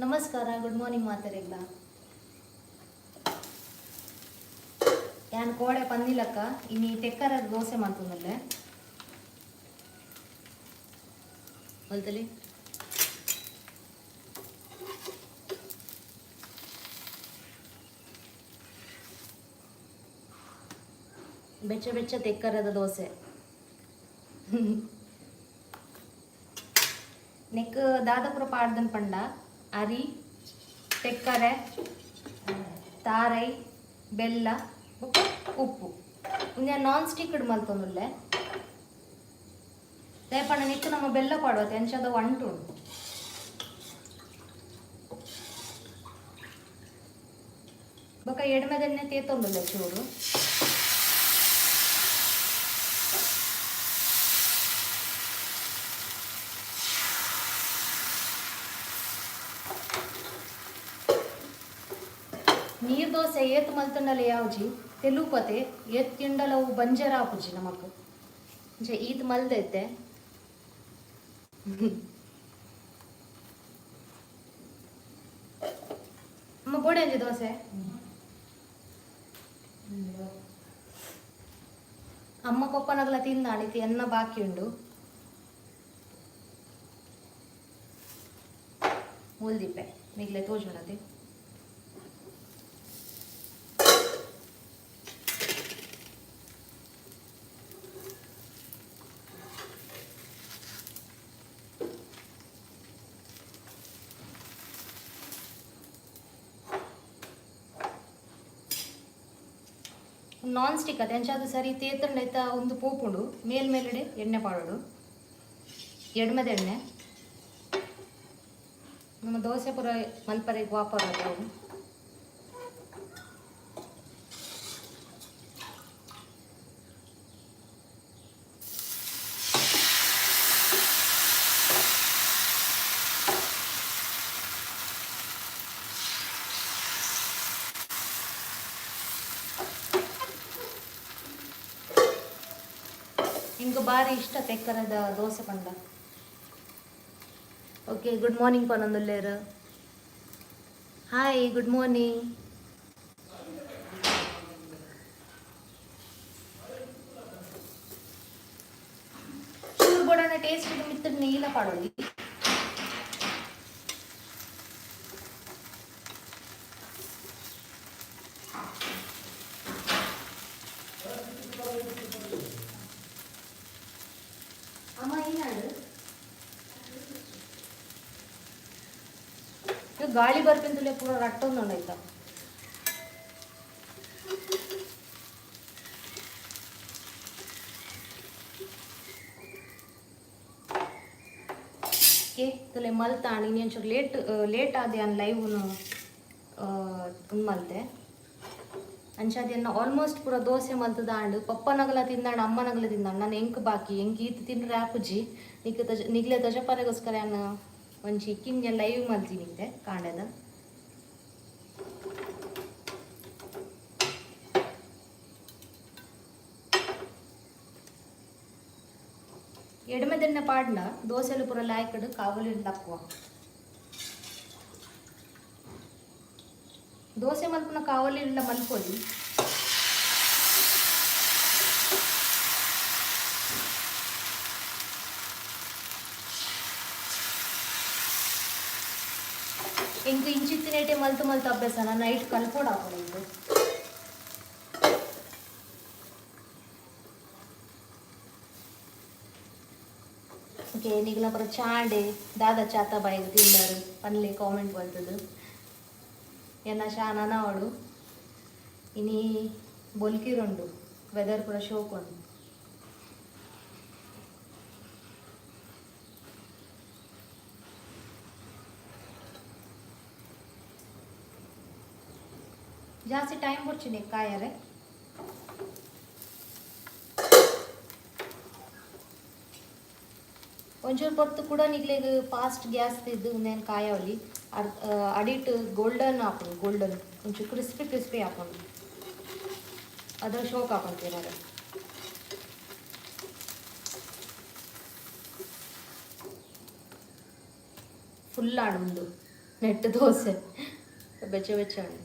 ನಮಸ್ಕಾರ, good morning ಮಾತಾರೆಲ್ಲ. ಯಾನ್ ಕೋಡೆ ಪಂದಿಲಕ್ಕ ಇನ್ನು ತೆಕ್ಕರದ ದೋಸೆ ಮಾಡ್ಕೊಂಡಲ್ಲೇ ಬಲ್ತಲಿ ಬೆಚ್ಚ ಬೆಚ್ಚ ತೆಕ್ಕರದ ದೋಸೆ ನೆಕ್ ದಾದಾಪುರ ಪಾಡ್ದನ್ ಪಂಡ ಅರಿ ತೆಕ್ಕರೆ ತಾರೈ ಬೆಲ್ಲ ಉಪ್ಪು ಇಂದ ನಾನ್ ಸ್ಟಿಕ್ ಮಲ್ತೊಂದುಲ್ಲೆ ರೇಪಣ್ಣ ನಿತ್ತು ನಮ್ಮ ಬೆಲ್ಲ ಪಾಡುವ ಎಂಚದ ಅಂಟು ಉಂಟು ಬೊಕ್ಕ ಎಡ್ಮೆದೆಣ್ಣೆ ತೇತೊಂದುಲ್ಲೆ ಚೂರು ನೀರ್ ದೋಸೆ ಏತ್ ಮಲ್ತಂಡಲ ಯಾವ್ಜಿ ತೆಲುಪತೆ ಏತ್ ತಿಂಡಲವು ಬಂಜರ ಆಪುಜಿ ನಮಕ್ ಈತ್ ಮಲ್ದೈತೆ ಅಮ್ಮ ಬೋಡೆ ಅಂಜಿ ದೋಸೆ ಅಮ್ಮ ಕೊಪ್ಪನಗಲ ತಿಂದಾಣಿತಿ ಎನ್ನ ಬಾಕಿ ಉಂಡು ಮೂಲ್ದಿಪ್ಪೆ ನಿಗ್ಲೆ ತೋಜುನತಿ ನಾನ್ ಸ್ಟಿಕ್ ಅದು ಸರಿ ತೇತಂಡೈತ ಒಂದು ಪೋಪುಂಡು ಮೇಲ್ಮೇಲೆಡೆ ಎಣ್ಣೆ ಪಾಡೋಡು ಎಡ್ಮದ ಎಣ್ಣೆ ನಮ್ಮ ದೋಸೆ ಪುರ ಮಲ್ಪರೆಗೆ ವಾಪರ್ ಅವು ನಿಮ್ಗೆ ಭಾರಿ ಇಷ್ಟ ತೆಕ್ಕರದ ದೋಸೆ ಪಂಡ. ಓಕೆ, ಗುಡ್ ಮಾರ್ನಿಂಗ್ ಪನೊಂದುಲ್ಲೇರು. Hi, good morning. ಚೂರು ಬೋಡನ ಟೇಸ್ಟ್ ಮಿತ್ತ ನೀಲ ಪಾಡೋದು ಗಾಳಿ ಬರ್ಪಿಂತಲೇ ಪೂರ ರಟ್ಟೊಂದುಂಡಾಯ್ತ. ಓಕೆ ತಲೆ ಮಲ್ತಾಣ ಇನ್ನೊಂಚೂರು ಲೇಟ್ ಆದೆ ಅನ್ ಲೈವ್ ಮಲ್ತೆ ಅಂಚಾದಿಯನ್ನ ಆಲ್ಮೋಸ್ಟ್ ಪೂರ ದೋಸೆ ಮಲ್ತದಾಂಡು ಪಪ್ಪನಗಲ ತಿಂದಾಂಡು ಅಮ್ಮನಗಲ ತಿಂದಾಂಡು ನಾನು ಎಂಕ್ ಬಾಕಿ ಎಂಕ್ ಈತ್ ತಿಂದ್ರೆ ಆಪುಜಿ ನಿಗ್ಲೆ ದಜಪಾರೆಗೋಸ್ಕರ ನಾನು ಒಂಚಿ ಕಿಂಗೆ ಲೈವ್ ಮಲ್ತಿನಿದ್ದೆ ಕಾಂಡದ ಎಡಮೆದೆಣ್ಣೆ ಪಾಡ್ನ ದೋಸೆಲು ಪೂರ ಲಾಯ್ಕಡು ಕಾವಲಿ ತಕ್ಕುವ ದೋಸೆ ಮಲ್ಪನ ಕಾವಲಿ ಮಲ್ಪೊಲಿ ಎಂಕ್ ಇಂಚಿತ್ತಿನೇಟೆ ಮಲ್ತು ಅಭ್ಯಾಸ ನಾನು ನೈಟ್ ಕಲ್ಪೋಡು ಹಾಕೊಂಡು ಓಕೆ ನಿಗ್ಲ ಪರ ಚಾಂಡೆ ದಾದ ಚಾತ ಬಾಯಿಗೆ ತಿಂದಾರು ಪನ್ಲೆ ಕಾಮೆಂಟ್ ಬರ್ತದು ಎನ್ನ ಶಾನನ ಅವಡು ಇನಿ ಬೊಲ್ಕಿರುಂಡು ವೆದರ್ ಪೂರ ಶೋಕೊಂಡು ಜಾಸ್ತಿ ಟೈಮ್ ಕೊಡ್ತೀನಿ ಕಾಯರೆ ಒಂಚೂರು ಹೊತ್ತು ಕೂಡ ನಿಗ್ಲಿಗೆ ಫಾಸ್ಟ್ ಗ್ಯಾಸ್ ಇದ್ದು నేను ಕಾಯವಲಿ ಅಡಿಟ್ ಗೋಲ್ಡನ್ ಹಾಕೊಂಡು ಗೋಲ್ಡನ್ ಒಂಚೂರು ಕ್ರಿಸ್ಪಿ ಹಾಕೊಂಡು ಅದ್ರ ಶೋಕ್ ಹಾಕೊಂತೀರ ಫುಲ್ ಆಡುಂಡು ನೆಟ್ಟು ದೋಸೆ ಬೆಚ್ಚ ಬೆಚ್ಚ ಉಂಡು.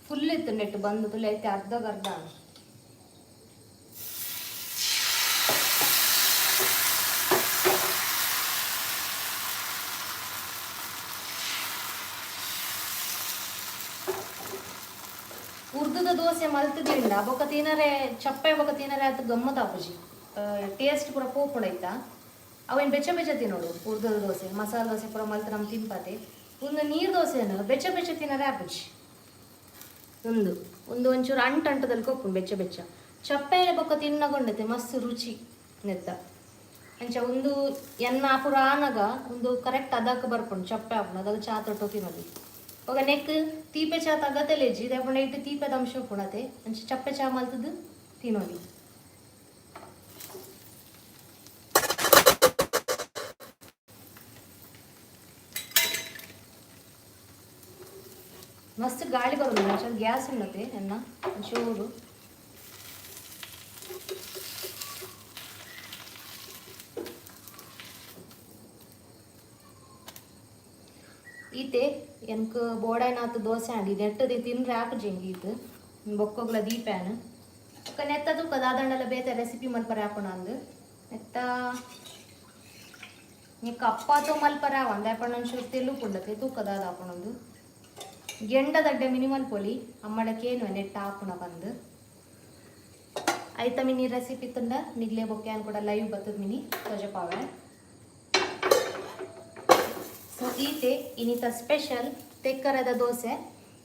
ಫುಲ್ ಇತ್ತು ನೆಟ್ಟು ಬಂದು ತುಲೆ ಐತೆ ಅರ್ಧ ಉರ್ದುದ ದೋಸೆ ಮಲ್ತದಿಂದ ಬೊಕ್ಕ ತಿನ್ನರೆ ಚಪ್ಪೆ ಬೊಕ್ಕ ತಿನ್ನರೆ ಅದು ಗಮ್ಮತ್ ಆಪುಜಿ ಟೇಸ್ಟ್ ಪೂರ ಪೋಪುಡೈತಾ ಅವೇನು ಬೆಚ್ಚ ಬೆಚ್ಚ ತಿನ್ನೋಡು. ಉರ್ದುದ ದೋಸೆ ಮಸಾಲೆ ದೋಸೆ ಪೂರ ಮಲ್ತು ನಮ್ಮ ತಿಂಪತೆ ಒಂದು ನೀರು ದೋಸೆಯನ್ನು ಬೆಚ್ಚ ಬೆಚ್ಚ ತಿನ್ನರೆ ಆಪುಜಿ. ಒಂದು ಒಂಚೂರು ಅಂಟದಲ್ಲಿ ಕೊಪ್ಪು ಬೆಚ್ಚ ಬೆಚ್ಚ ಚಪ್ಪೆಲೆ ಬೊಕ್ಕ ತಿನ್ನಗೊಂಡತೆ ಮಸ್ತ್ ರುಚಿ ನೆತ್ತ ಅಂಚ ಒಂದು ಎನ್ನ ಪುರ ಆನಗ ಒಂದು ಕರೆಕ್ಟ್ ಅದಕ್ಕೆ ಬರ್ಕೊಂಡು ಚಪ್ಪೆ ಹಾಕೊಂಡು ಅದಾಗ ಚಾ ತೊಟ್ಟೋ ತಿನ್ನೋದು. ಇವಾಗ ನೆಕ್ ತೀಪೆ ಚಾ ತಗತೆಲೇಜಿ ಇದಾಪುಂಡ ಇಟ್ಟು ತೀಪೆದ ಅಂಶ ಪುಣತೆ ಅಂಚ ಚಪ್ಪೆ ಚಾ ಮಲ್ತದ್ದು ತಿನ್ನೋದು. ಮಸ್ತ್ ಗಾಳಿ ಬರೋದಿಲ್ಲ ಒಂಚೂರು ಗ್ಯಾಸ್ ಉಣ್ಣತೆ ಎನ್ನ ಒಂಚೂರು. ಈತೆ ಎನ್ಕ್ ಬೋಡಾಯ್ನಾತು ದೋಸೆ ಆಂಡಿ ನೆಟ್ಟದಿ ತಿಂದ್ರೆ ಆಪುಜಿ ಇದು ಬೊಕ್ಕೋಗ್ಲ ದೀಪ್ಯಾನ್ ನೆತ್ತ ತೂಕ ದಾದಂಡೆಲ್ಲ ಬೇತೆ ರೆಸಿಪಿ ಮಲ್ಪರೆ ಹಾಕೋಣ ಅಂದು ನೆತ್ತ ನೀ ಕಪ್ಪಾತು ಮಲ್ಪರೆ ಆವಂದ ಯಾಪಣ್ಣ ಒಂಚೂರು ತೆಲು ಪುಂಡತೆ ತೂಕ ದಾದ ಹಾಕೋಣದು ಗೆಂಡ ದಡ್ಡೆ ಮಿನಿಮಲ್ ಪೊಲಿ ಅಮ್ಮಡಕ್ಕೇನು ನೆಟ್ಟ ಹಾಕೋಣ ಬಂದು ಆಯ್ತಾ ಮಿನಿ ರೆಸಿಪಿ ತುಂಡ ನಿಗ್ಲೆ ಬೊಕ್ಕೆ ಅನ್ ಕೂಡ ಲೈವ್ ಬತ್ತದ ಮಿನಿ ತೊಜಪಾವೆ. ಸೊ ಈತೆ ಇನ್ನಿತ ಸ್ಪೆಷಲ್ ತೆಕ್ಕರದ ದೋಸೆ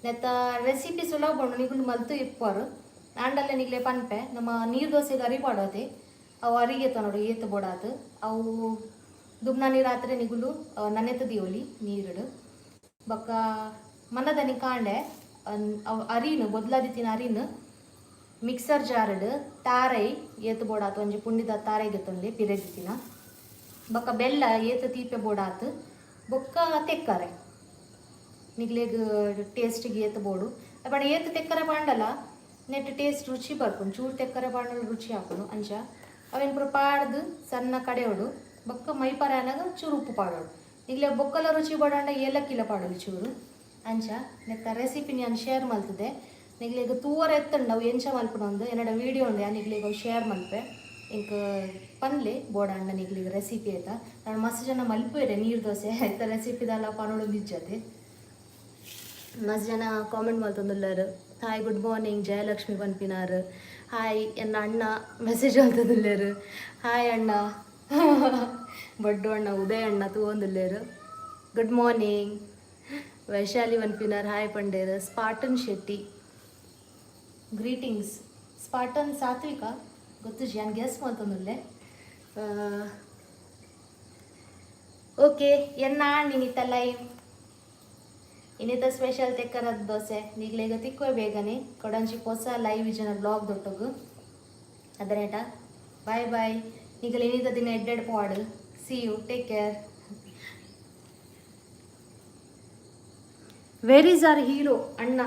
ನೆತ್ತ ರೆಸಿಪಿ ಸುಲಭ ಬಣ್ಣು ನಿಗುಲು ಮಲ್ತು ಇಪ್ಪರು ಆಂಡಲ್ಲೇ ನಿಗ್ಲೆ ಪನ್ಪೆ ನಮ್ಮ ನೀರು ದೋಸೆಗೆ ಅರಿ ಪಾಡೋದೆ ಅವು ಅರಿಗೆ ನೋಡು ಏತು ಬೋಡಾತು ಅವು ದುಮ್ನ ರಾತ್ರಿ ನಿಗುಲು ನನೆತ ದಿಯೋಲಿ ನೀರು ಬೊಕ್ಕ ಮನದನಿ ಕಾಂಡೆ ಅವು ಅರಿನು ಬೊದ್ಲಾದಿತ್ತಿನ ಅರಿನು ಮಿಕ್ಸರ್ ಜಾರ್ಡ್ ತಾರೈ ಏತು ಬೋಡಾತು ಒಂಜಿ ಪುಂಡಿದ ತಾರೈಗೆ ತೊಂದೆ ಪಿರೆದಿತ್ತಿನ ಬೊಕ್ಕ ಬೆಲ್ಲ ಏತು ತೀಪೆ ಬೋಡಾತು ಬೊಕ್ಕ ತೆಕ್ಕರೆ ನಿಗ್ಲೆಗ್ ಟೇಸ್ಟಿಗೆ ಏತು ಬೋಡು ಬಟ್ ಏತು ತೆಕ್ಕರೆ ಪಾಂಡಲ ನೆಟ್ ಟೇಸ್ಟ್ ರುಚಿ ಬರ್ಕೊಂಡು ಚೂರು ತೆಕ್ಕರೆ ಪಾಂಡಲ ರುಚಿ ಹಾಕೋಣ ಅಂಚ ಅವೇನು ಪೂರ ಪಾಡ್ದು ಸಣ್ಣ ಕಡೆಯೋಡು ಬೊಕ್ಕ ಮೈ ಪರಾನಾಗ ಚೂರು ಉಪ್ಪು ಪಾಡೋಡು ನಿಗ್ಲೆ ಬೊಕ್ಕಲ ರುಚಿ ಬಡಂಡ ಏಲಕ್ಕಿಲ್ಲ ಪಾಡೋದು ಚೂರು ಅಂಚ ನೆತ್ತ ರೆಸಿಪಿ ನಾನು ಶೇರ್ ಮಲ್ತದೆ ನಿಗ್ಲಿಗೆ ತೂವರ ಎತ್ತಂಡು ನಾವು ಎಂಚ ಮಲ್ಪನೊಂದು ಏನಡ ವೀಡಿಯೋ ಉಂಡೆ ನಿಗ್ಲಿಗೆ ಶೇರ್ ಮಲ್ಪೆ ಇಂಕ ಪನ್ಲೆ ಬೋಡಾಂಡ ನಿಗ್ಲಿಗೆ ರೆಸಿಪಿ ಆಯ್ತಾ ನಾನು ಮಸ್ತ್ ಜನ ಮಲ್ಪೇರೆ ನೀರು ದೋಸೆ ಆಯ್ತಾ ರೆಸಿಪಿದೆಲ್ಲ ಪನೋಡು ನಿಜ್ಜತೆ ಮಸ್ತ್ ಜನ ಕಾಮೆಂಟ್ ಮಲ್ತೊಂದುಲ್ಲಾರು ಹಾಯ್ ಗುಡ್ ಮಾರ್ನಿಂಗ್ ಜಯಲಕ್ಷ್ಮಿ ಪನ್ಪಿನಾರು ಹಾಯ್ ಎನ್ನ ಅಣ್ಣ ಮೆಸೇಜ್ ಮಲ್ತೊಂದುಲ್ಲೇರು ಹಾಯ್ ಅಣ್ಣ ಬಡ್ಡು ಅಣ್ಣ ಉದಯ ಅಣ್ಣ ತೂವೊಂದುಲ್ಲೇರು ಗುಡ್ ಮಾರ್ನಿಂಗ್ ವೈಶಾಲಿ ಪನ್ಪಿನಾರ್ ಹಾಯ್ ಪಂಡೇರು ಸ್ಪಾಟನ್ ಶೆಟ್ಟಿ ಗ್ರೀಟಿಂಗ್ಸ್ ಸ್ಪಾಟನ್ ಸಾತ್ವಿಕ ಗೊತ್ತು ನಾನು ಗೆಸ್ ಮಾಡ್ತಂದುಲ್ಲೆ ಓಕೆ ಎನ್ನ ನೀನಿತ್ತ ಲೈವ್ ಇನ್ನಿತ ಸ್ಪೆಷಲ್ ತೆಕ್ಕರದ ದೋಸೆ ನೀಗ್ಲೇಗ ತಿಕ್ಕುವೆ ಬೇಗನೆ ಕೊಡಂಚಿ ಹೊಸ ಲೈವ್ ವಿಜನ ಬ್ಲಾಗ್ ದೊಟ್ಟಗು ಅದರೇಟ ಬಾಯ್ ಬಾಯ್ ನೀಗಲ ಇನ್ನಿತ ದಿನ ಎಡ್ಡೆಡ್ ಪಾಡು see you take care. Where is our hero ಅಣ್ಣ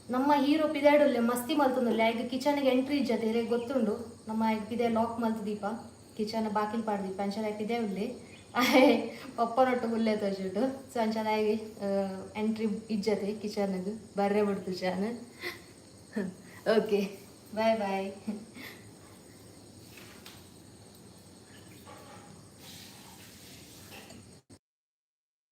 ನಮ್ಮ ಹೀರೋ ಪಿದಾಡುಲ್ಲೆ ಮಸ್ತಿ ಮಲ್ತುಂದುಲ್ಲೆ ಈಗ ಕಿಚನ್ಗೆ ಎಂಟ್ರಿ ಇಜ್ಜತೆ ಹಿರೇ ಗೊತ್ತುಂಡು ನಮ್ಮ ಈಗ ಪಿದೆ ಲಾಕ್ ಮಲ್ತು ದೀಪ ಕಿಚನ್ ಬಾಕಿಲ್ ಪಾಡ್ದು ದೀಪ ಅಂಚದ ಪಿದೆ ಉಲ್ಲೆ ಪಪ್ಪನೊಟ್ಟು ಹುಲ್ಲೆ ತೋಜುಡು ಸೊ ಅಂಚದಾಗಿ ಎಂಟ್ರಿ ಇಜ್ಜತೆ ಕಿಚನ್ಗೆ ಬರ್ರೆ ಬಿಡ್ತು ಚಾನ್ ಓಕೆ ಬಾಯ್ ಬಾಯ್.